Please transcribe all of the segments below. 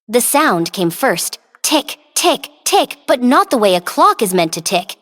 The sound came first. Tick, tick, tick, but not the way a clock is meant to tick.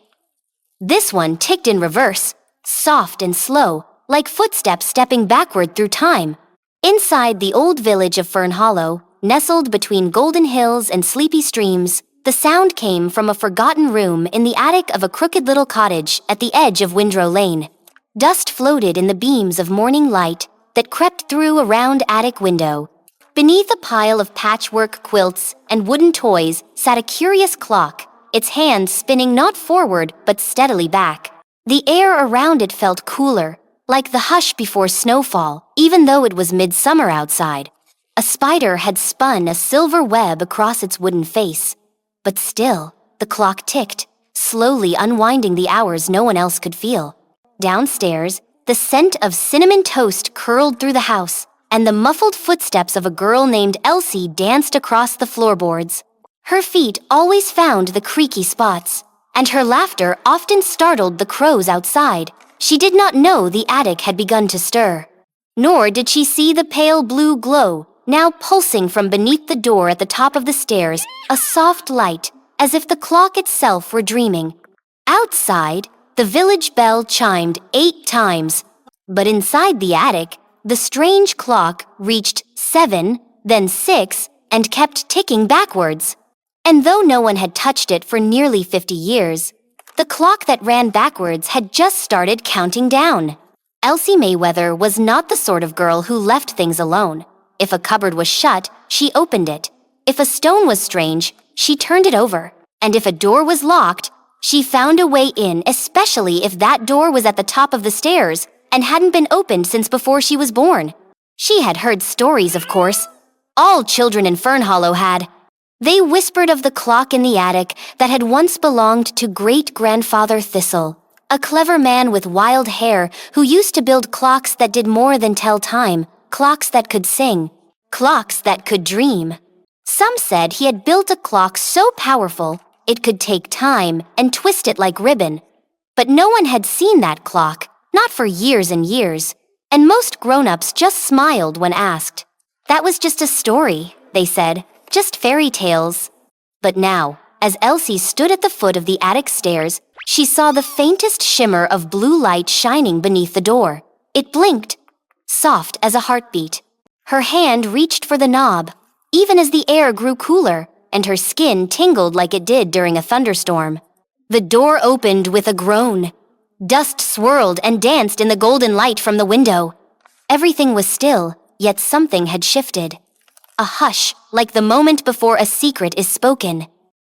This one ticked in reverse, soft and slow, like footsteps stepping backward through time. Inside the old village of Fern Hollow, nestled between golden hills and sleepy streams, the sound came from a forgotten room in the attic of a crooked little cottage at the edge of Windrow Lane. Dust floated in the beams of morning light that crept through a round attic window. Beneath a pile of patchwork quilts and wooden toys sat a curious clock, its hands spinning not forward but steadily back. The air around it felt cooler, like the hush before snowfall, even though it was midsummer outside. A spider had spun a silver web across its wooden face. But still, the clock ticked, slowly unwinding the hours no one else could feel. Downstairs, the scent of cinnamon toast curled through the house, and the muffled footsteps of a girl named Elsie danced across the floorboards. Her feet always found the creaky spots, and her laughter often startled the crows outside. She did not know the attic had begun to stir. Nor did she see the pale blue glow, now pulsing from beneath the door at the top of the stairs, a soft light, as if the clock itself were dreaming. Outside, the village bell chimed 8 times, but inside the attic, the strange clock reached 7, then 6, and kept ticking backwards. And though no one had touched it for nearly 50 years, the clock that ran backwards had just started counting down. Elsie Mayweather was not the sort of girl who left things alone. If a cupboard was shut, she opened it. If a stone was strange, she turned it over. And if a door was locked, she found a way in, especially if that door was at the top of the stairs and hadn't been opened since before she was born. She had heard stories, of course. All children in Fern Hollow had. They whispered of the clock in the attic that had once belonged to great-grandfather Thistle, a clever man with wild hair who used to build clocks that did more than tell time, clocks that could sing, clocks that could dream. Some said he had built a clock so powerful it could take time and twist it like ribbon. But no one had seen that clock, not for years and years, and most grown-ups just smiled when asked. That was just a story, they said, just fairy tales. But now, as Elsie stood at the foot of the attic stairs, she saw the faintest shimmer of blue light shining beneath the door. It blinked, soft as a heartbeat. Her hand reached for the knob, even as the air grew cooler, and her skin tingled like it did during a thunderstorm. The door opened with a groan. Dust swirled and danced in the golden light from the window. Everything was still, yet something had shifted. A hush, like the moment before a secret is spoken.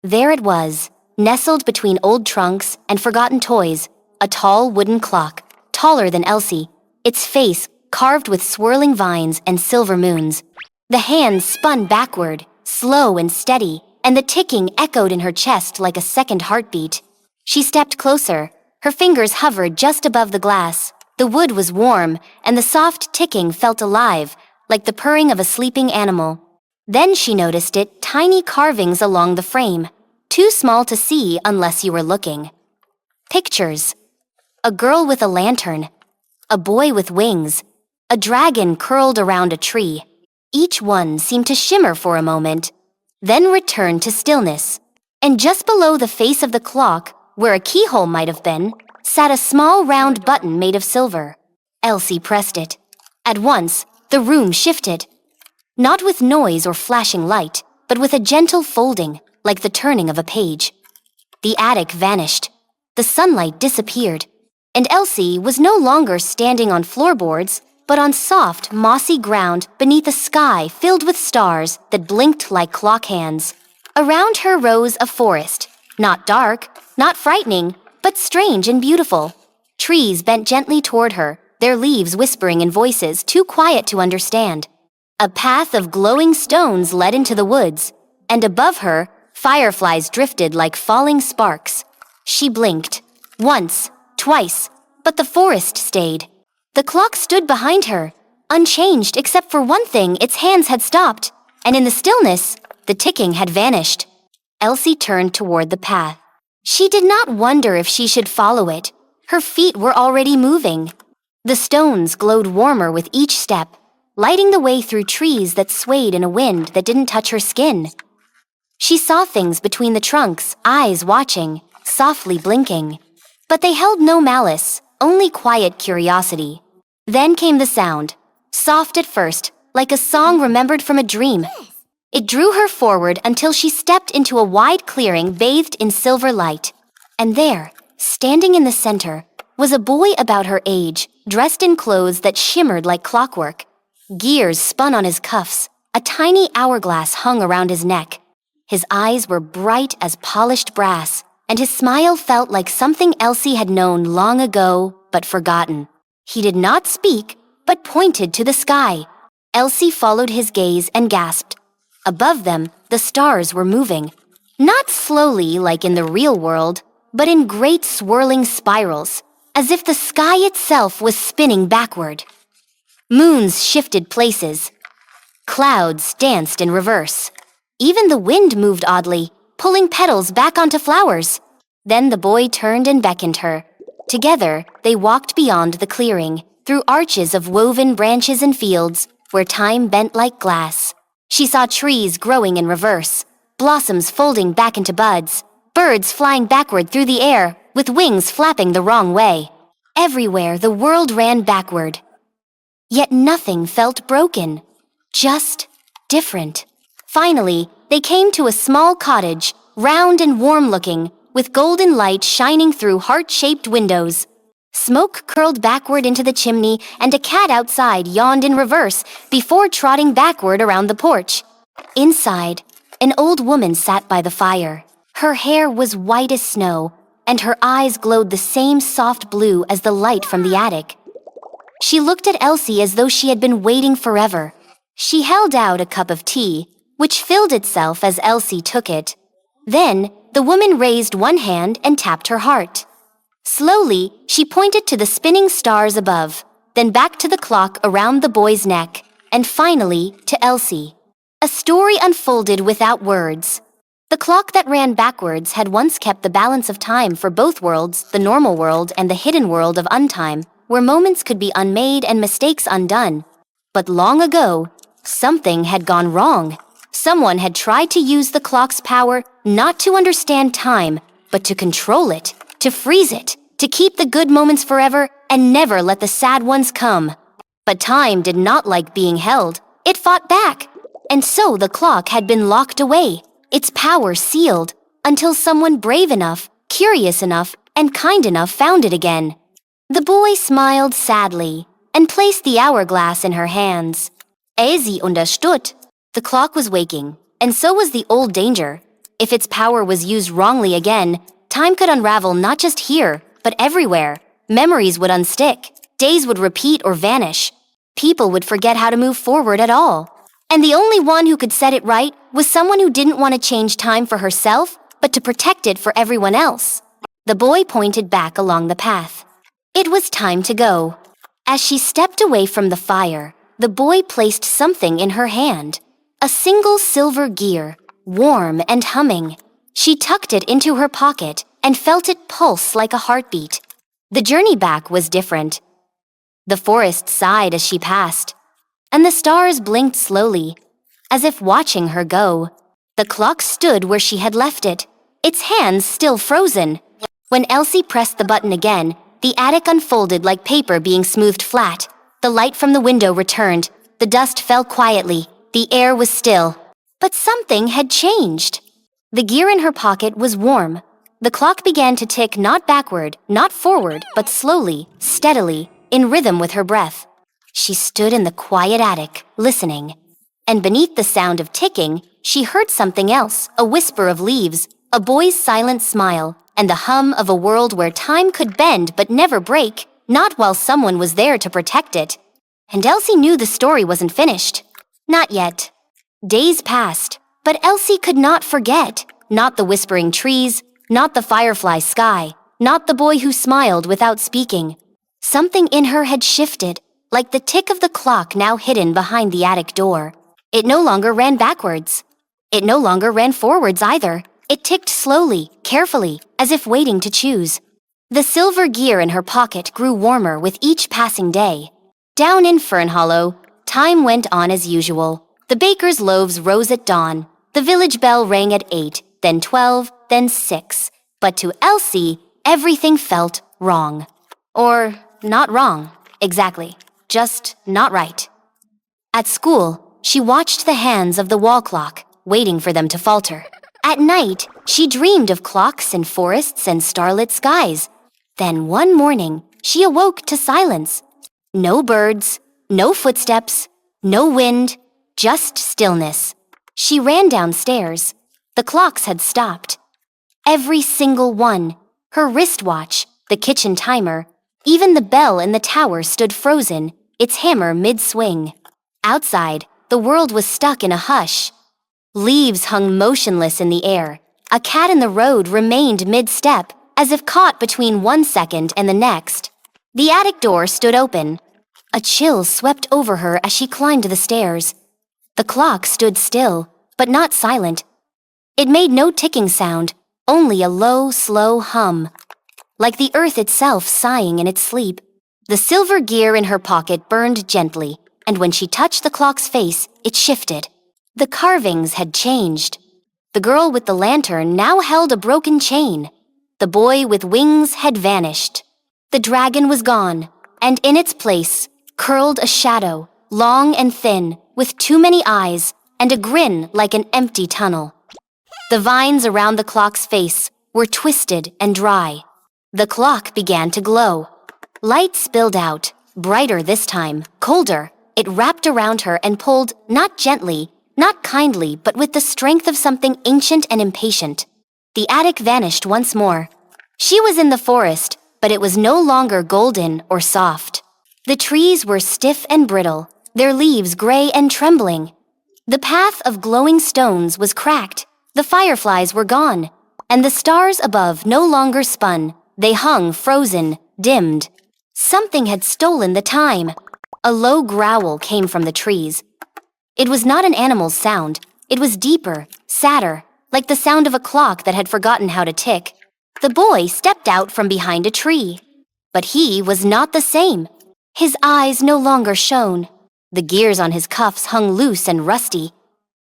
There it was, nestled between old trunks and forgotten toys, a tall wooden clock, taller than Elsie, its face carved with swirling vines and silver moons. The hands spun backward, slow and steady, and the ticking echoed in her chest like a second heartbeat. She stepped closer. Her fingers hovered just above the glass. The wood was warm, and the soft ticking felt alive, like the purring of a sleeping animal. Then she noticed tiny carvings along the frame, too small to see unless you were looking. Pictures. A girl with a lantern. A boy with wings. A dragon curled around a tree. Each one seemed to shimmer for a moment, then return to stillness. And just below the face of the clock, where a keyhole might have been, sat a small round button made of silver. Elsie pressed it. At once, the room shifted. Not with noise or flashing light, but with a gentle folding, like the turning of a page. The attic vanished. The sunlight disappeared. And Elsie was no longer standing on floorboards, but on soft, mossy ground beneath a sky filled with stars that blinked like clock hands. Around her rose a forest, not dark, not frightening, but strange and beautiful. Trees bent gently toward her, their leaves whispering in voices too quiet to understand. A path of glowing stones led into the woods, and above her, fireflies drifted like falling sparks. She blinked, once, twice, but the forest stayed. The clock stood behind her, unchanged except for one thing: its hands had stopped, and in the stillness, the ticking had vanished. Elsie turned toward the path. She did not wonder if she should follow it. Her feet were already moving. The stones glowed warmer with each step, lighting the way through trees that swayed in a wind that didn't touch her skin. She saw things between the trunks, eyes watching, softly blinking. But they held no malice, only quiet curiosity. Then came the sound, soft at first, like a song remembered from a dream. It drew her forward until she stepped into a wide clearing bathed in silver light. And there, standing in the center, was a boy about her age, dressed in clothes that shimmered like clockwork. Gears spun on his cuffs, a tiny hourglass hung around his neck. His eyes were bright as polished brass, and his smile felt like something Elsie had known long ago but forgotten. He did not speak, but pointed to the sky. Elsie followed his gaze and gasped. Above them, the stars were moving. Not slowly like in the real world, but in great swirling spirals, as if the sky itself was spinning backward. Moons shifted places. Clouds danced in reverse. Even the wind moved oddly, pulling petals back onto flowers. Then the boy turned and beckoned her. Together, they walked beyond the clearing, through arches of woven branches and fields, where time bent like glass. She saw trees growing in reverse, blossoms folding back into buds, birds flying backward through the air, with wings flapping the wrong way. Everywhere the world ran backward. Yet nothing felt broken, just different. Finally, they came to a small cottage, round and warm-looking, with golden light shining through heart-shaped windows. Smoke curled backward into the chimney, and a cat outside yawned in reverse before trotting backward around the porch. Inside, an old woman sat by the fire. Her hair was white as snow, and her eyes glowed the same soft blue as the light from the attic. She looked at Elsie as though she had been waiting forever. She held out a cup of tea, which filled itself as Elsie took it. Then, the woman raised one hand and tapped her heart. Slowly, she pointed to the spinning stars above, then back to the clock around the boy's neck, and finally to Elsie. A story unfolded without words. The clock that ran backwards had once kept the balance of time for both worlds, the normal world and the hidden world of untime, where moments could be unmade and mistakes undone. But long ago, something had gone wrong. Someone had tried to use the clock's power not to understand time, but to control it, to freeze it, to keep the good moments forever and never let the sad ones come. But time did not like being held. It fought back. And so the clock had been locked away, its power sealed, until someone brave enough, curious enough, and kind enough found it again. The boy smiled sadly and placed the hourglass in her hands. Elsie understood. The clock was waking, and so was the old danger. If its power was used wrongly again, time could unravel not just here, but everywhere. Memories would unstick, days would repeat or vanish. People would forget how to move forward at all. And the only one who could set it right was someone who didn't want to change time for herself, but to protect it for everyone else. The boy pointed back along the path. It was time to go. As she stepped away from the fire, the boy placed something in her hand. A single silver gear, warm and humming. She tucked it into her pocket and felt it pulse like a heartbeat. The journey back was different. The forest sighed as she passed, and the stars blinked slowly, as if watching her go. The clock stood where she had left it, its hands still frozen. When Elsie pressed the button again, the attic unfolded like paper being smoothed flat. The light from the window returned. The dust fell quietly. The air was still. But something had changed. The gear in her pocket was warm. The clock began to tick not backward, not forward, but slowly, steadily, in rhythm with her breath. She stood in the quiet attic, listening. And beneath the sound of ticking, she heard something else, a whisper of leaves, a boy's silent smile, and the hum of a world where time could bend but never break, not while someone was there to protect it. And Elsie knew the story wasn't finished. Not yet. Days passed, but Elsie could not forget. Not the whispering trees, not the firefly sky, not the boy who smiled without speaking. Something in her had shifted, like the tick of the clock now hidden behind the attic door. It no longer ran backwards. It no longer ran forwards either. It ticked slowly, carefully, as if waiting to choose. The silver gear in her pocket grew warmer with each passing day. Down in Fern Hollow, Time went on as usual. The baker's loaves rose at dawn. The village bell rang at 8, then 12, then 6. But to Elsie, everything felt wrong. Or not wrong, exactly. Just not right. At school, she watched the hands of the wall clock, waiting for them to falter. At night, she dreamed of clocks and forests and starlit skies. Then one morning, she awoke to silence. No birds, no footsteps, no wind, just stillness. She ran downstairs. The clocks had stopped. Every single one. Her wristwatch, the kitchen timer, even the bell in the tower stood frozen, its hammer mid-swing. Outside, the world was stuck in a hush. Leaves hung motionless in the air. A cat in the road remained mid-step, as if caught between 1 second and the next. The attic door stood open. A chill swept over her as she climbed the stairs. The clock stood still, but not silent. It made no ticking sound, only a low, slow hum, like the earth itself sighing in its sleep. The silver gear in her pocket burned gently, and when she touched the clock's face, it shifted. The carvings had changed. The girl with the lantern now held a broken chain. The boy with wings had vanished. The dragon was gone, and in its place curled a shadow, long and thin, with too many eyes, and a grin like an empty tunnel. The vines around the clock's face were twisted and dry. The clock began to glow. Light spilled out, brighter this time, colder. It wrapped around her and pulled, not gently, not kindly, but with the strength of something ancient and impatient. The attic vanished once more. She was in the forest, but it was no longer golden or soft. The trees were stiff and brittle, their leaves gray and trembling. The path of glowing stones was cracked, the fireflies were gone, and the stars above no longer spun. They hung frozen, dimmed. Something had stolen the time. A low growl came from the trees. It was not an animal's sound. It was deeper, sadder, like the sound of a clock that had forgotten how to tick. The boy stepped out from behind a tree. But he was not the same. His eyes no longer shone. The gears on his cuffs hung loose and rusty.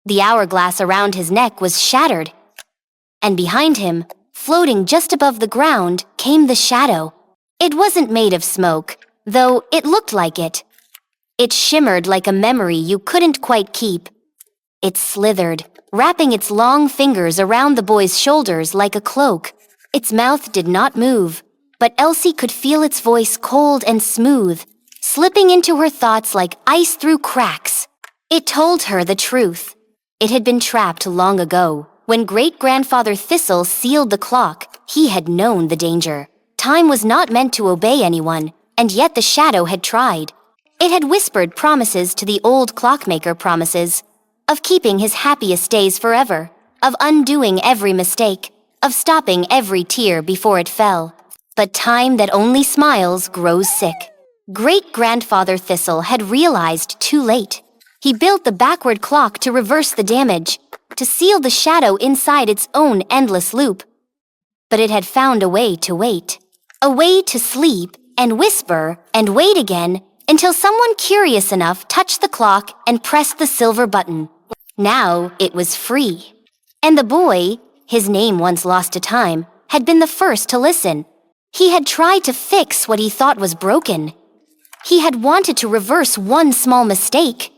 The hourglass around his neck was shattered. And behind him, floating just above the ground, came the shadow. It wasn't made of smoke, though it looked like it. It shimmered like a memory you couldn't quite keep. It slithered, wrapping its long fingers around the boy's shoulders like a cloak. Its mouth did not move, but Elsie could feel its voice cold and smooth, slipping into her thoughts like ice through cracks. It told her the truth. It had been trapped long ago. When great-grandfather Thistle sealed the clock, he had known the danger. Time was not meant to obey anyone, and yet the shadow had tried. It had whispered promises to the old clockmaker promises, of keeping his happiest days forever, of undoing every mistake, of stopping every tear before it fell. But time that only smiles grows sick. Great-grandfather Thistle had realized too late. He built the backward clock to reverse the damage, to seal the shadow inside its own endless loop. But it had found a way to wait. A way to sleep and whisper and wait again until someone curious enough touched the clock and pressed the silver button. Now it was free. And the boy, his name once lost to time, had been the first to listen. He had tried to fix what he thought was broken. He had wanted to reverse one small mistake.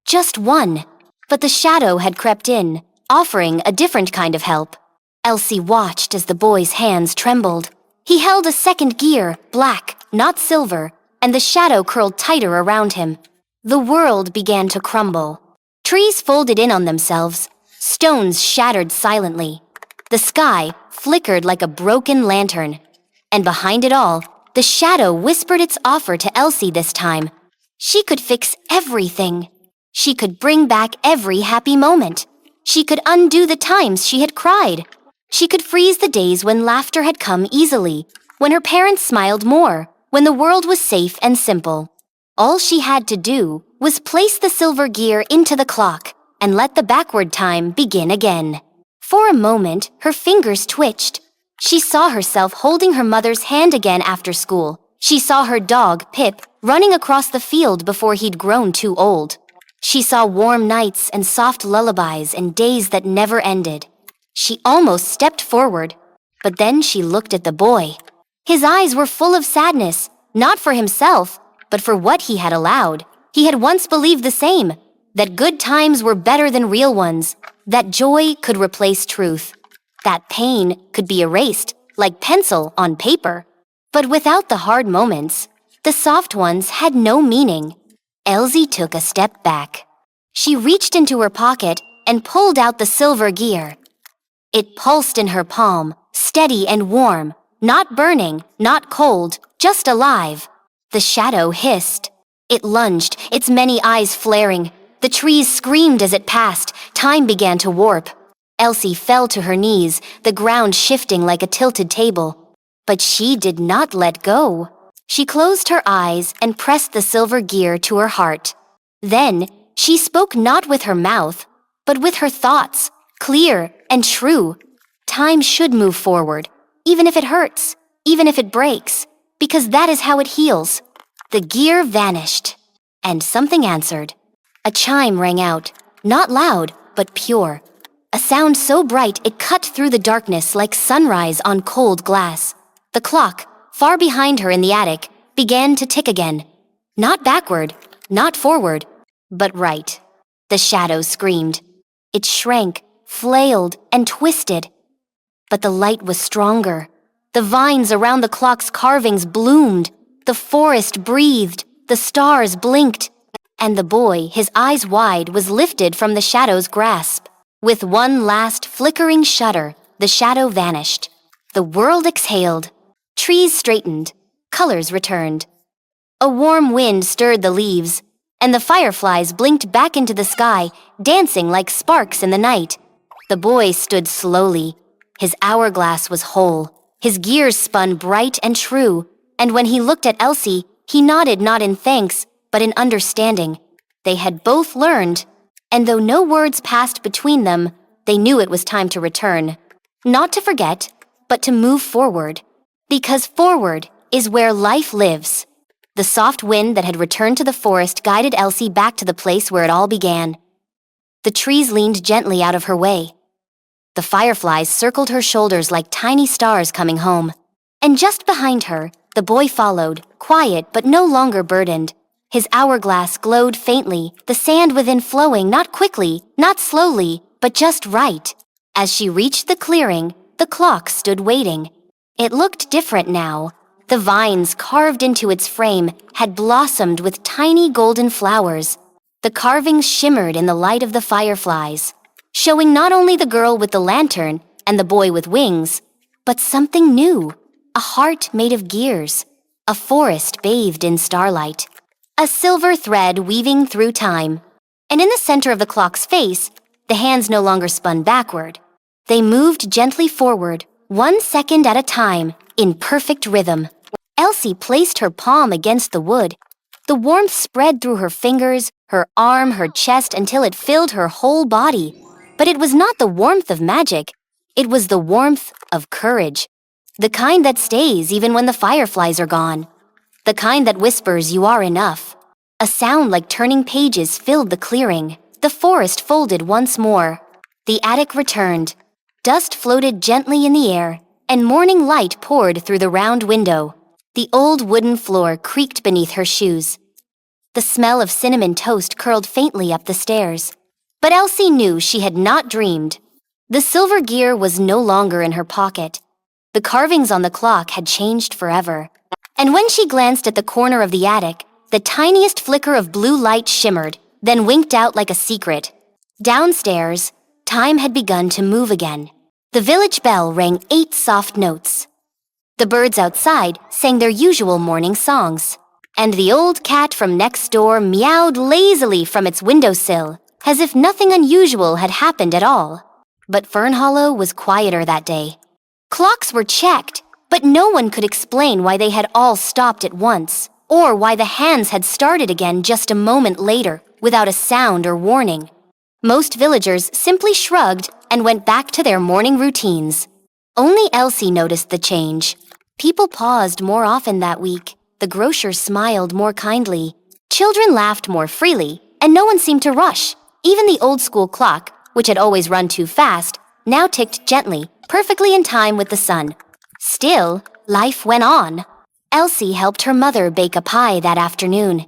Just one. But the shadow had crept in, offering a different kind of help. Elsie watched as the boy's hands trembled. He held a second gear, black, not silver, and the shadow curled tighter around him. The world began to crumble. Trees folded in on themselves. Stones shattered silently. The sky flickered like a broken lantern. And behind it all, the shadow whispered its offer to Elsie this time. She could fix everything. She could bring back every happy moment. She could undo the times she had cried. She could freeze the days when laughter had come easily, when her parents smiled more, when the world was safe and simple. All she had to do was place the silver gear into the clock and let the backward time begin again. For a moment, her fingers twitched. She saw herself holding her mother's hand again after school, She saw her dog, Pip, running across the field before he'd grown too old. She saw warm nights and soft lullabies and days that never ended. She almost stepped forward, but then she looked at the boy. His eyes were full of sadness, not for himself, but for what he had allowed. He had once believed the same, that good times were better than real ones, that joy could replace truth, that pain could be erased, like pencil on paper. But without the hard moments, the soft ones had no meaning. Elsie took a step back. She reached into her pocket and pulled out the silver gear. It pulsed in her palm, steady and warm, not burning, not cold, just alive. The shadow hissed. It lunged, its many eyes flaring. The trees screamed as it passed. Time began to warp. Elsie fell to her knees, the ground shifting like a tilted table. But she did not let go. She closed her eyes and pressed the silver gear to her heart. Then, she spoke not with her mouth, but with her thoughts, clear and true. Time should move forward, even if it hurts, even if it breaks, because that is how it heals. The gear vanished, and something answered. A chime rang out, not loud, but pure. A sound so bright it cut through the darkness like sunrise on cold glass. The clock, far behind her in the attic, began to tick again. Not backward, not forward, but right. The shadow screamed. It shrank, flailed, and twisted. But the light was stronger. The vines around the clock's carvings bloomed. The forest breathed. The stars blinked. And the boy, his eyes wide, was lifted from the shadow's grasp. With one last flickering shudder, the shadow vanished. The world exhaled. Trees straightened. Colors returned. A warm wind stirred the leaves, and the fireflies blinked back into the sky, dancing like sparks in the night. The boy stood slowly. His hourglass was whole. His gears spun bright and true, and when he looked at Elsie, he nodded not in thanks, but in understanding. They had both learned, and though no words passed between them, they knew it was time to return. Not to forget, but to move forward. Because forward is where life lives. The soft wind that had returned to the forest guided Elsie back to the place where it all began. The trees leaned gently out of her way. The fireflies circled her shoulders like tiny stars coming home. And just behind her, the boy followed, quiet but no longer burdened. His hourglass glowed faintly, the sand within flowing not quickly, not slowly, but just right. As she reached the clearing, the clock stood waiting. It looked different now. The vines carved into its frame had blossomed with tiny golden flowers. The carvings shimmered in the light of the fireflies, showing not only the girl with the lantern and the boy with wings, but something new, a heart made of gears, a forest bathed in starlight, a silver thread weaving through time. And in the center of the clock's face, the hands no longer spun backward. They moved gently forward, 1 second at a time, in perfect rhythm. Elsie placed her palm against the wood. The warmth spread through her fingers, her arm, her chest, until it filled her whole body. But it was not the warmth of magic. It was the warmth of courage. The kind that stays even when the fireflies are gone. The kind that whispers you are enough. A sound like turning pages filled the clearing. The forest folded once more. The attic returned. Dust floated gently in the air, and morning light poured through the round window. The old wooden floor creaked beneath her shoes. The smell of cinnamon toast curled faintly up the stairs. But Elsie knew she had not dreamed. The silver gear was no longer in her pocket. The carvings on the clock had changed forever. And when she glanced at the corner of the attic, the tiniest flicker of blue light shimmered, then winked out like a secret. Downstairs, time had begun to move again. The village bell rang 8 soft notes. The birds outside sang their usual morning songs. And the old cat from next door meowed lazily from its windowsill, as if nothing unusual had happened at all. But Fernhollow was quieter that day. Clocks were checked, but no one could explain why they had all stopped at once, or why the hands had started again just a moment later, without a sound or warning. Most villagers simply shrugged and went back to their morning routines. Only Elsie noticed the change. People paused more often that week. The grocer smiled more kindly. Children laughed more freely, and no one seemed to rush. Even the old-school clock, which had always run too fast, now ticked gently, perfectly in time with the sun. Still, life went on. Elsie helped her mother bake a pie that afternoon.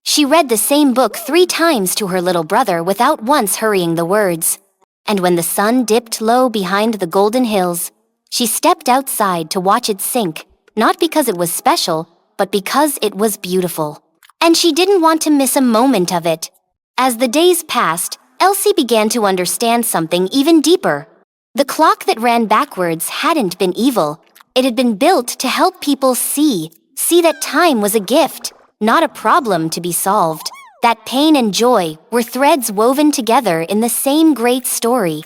She read the same book 3 times to her little brother without once hurrying the words. And when the sun dipped low behind the golden hills, she stepped outside to watch it sink, not because it was special, but because it was beautiful. And she didn't want to miss a moment of it. As the days passed, Elsie began to understand something even deeper. The clock that ran backwards hadn't been evil. It had been built to help people see that time was a gift, not a problem to be solved. That pain and joy were threads woven together in the same great story.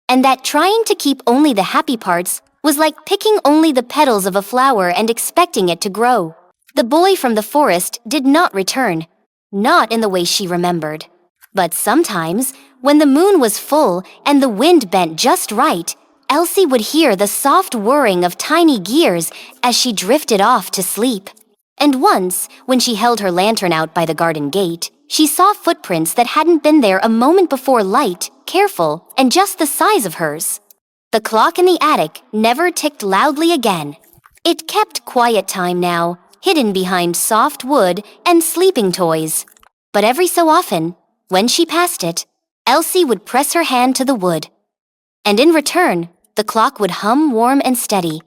And that trying to keep only the happy parts was like picking only the petals of a flower and expecting it to grow. The boy from the forest did not return, not in the way she remembered. But sometimes, when the moon was full and the wind bent just right, Elsie would hear the soft whirring of tiny gears as she drifted off to sleep. And once, when she held her lantern out by the garden gate, she saw footprints that hadn't been there a moment before, light, careful, and just the size of hers. The clock in the attic never ticked loudly again. It kept quiet time now, hidden behind soft wood and sleeping toys. But every so often, when she passed it, Elsie would press her hand to the wood. And in return, the clock would hum warm and steady,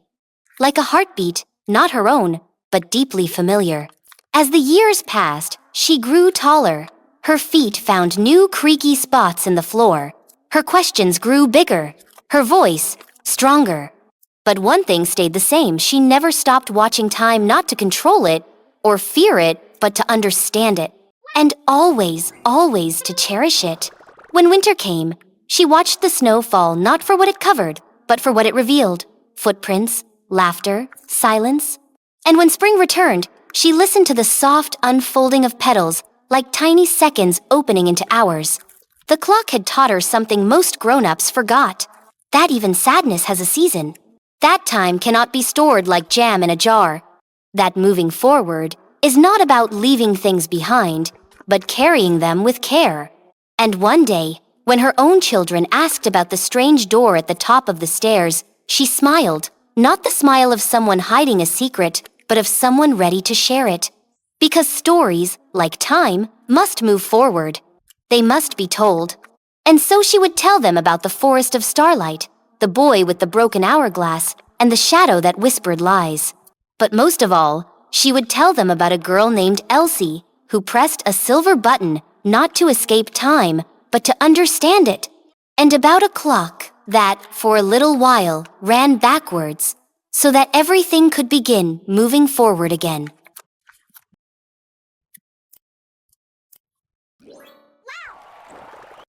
like a heartbeat, not her own, but deeply familiar. As the years passed, she grew taller. Her feet found new creaky spots in the floor. Her questions grew bigger, her voice stronger. But one thing stayed the same. She never stopped watching time, not to control it or fear it, but to understand it. And always, always to cherish it. When winter came, she watched the snow fall not for what it covered, but for what it revealed. Footprints, laughter, silence. And when spring returned, she listened to the soft unfolding of petals, like tiny seconds opening into hours. The clock had taught her something most grown-ups forgot, that even sadness has a season. That time cannot be stored like jam in a jar. That moving forward is not about leaving things behind, but carrying them with care. And one day, when her own children asked about the strange door at the top of the stairs, she smiled, not the smile of someone hiding a secret, but of someone ready to share it. Because stories, like time, must move forward. They must be told. And so she would tell them about the forest of starlight, the boy with the broken hourglass, and the shadow that whispered lies. But most of all, she would tell them about a girl named Elsie, who pressed a silver button not to escape time, but to understand it. And about a clock that, for a little while, ran backwards, so that everything could begin moving forward again.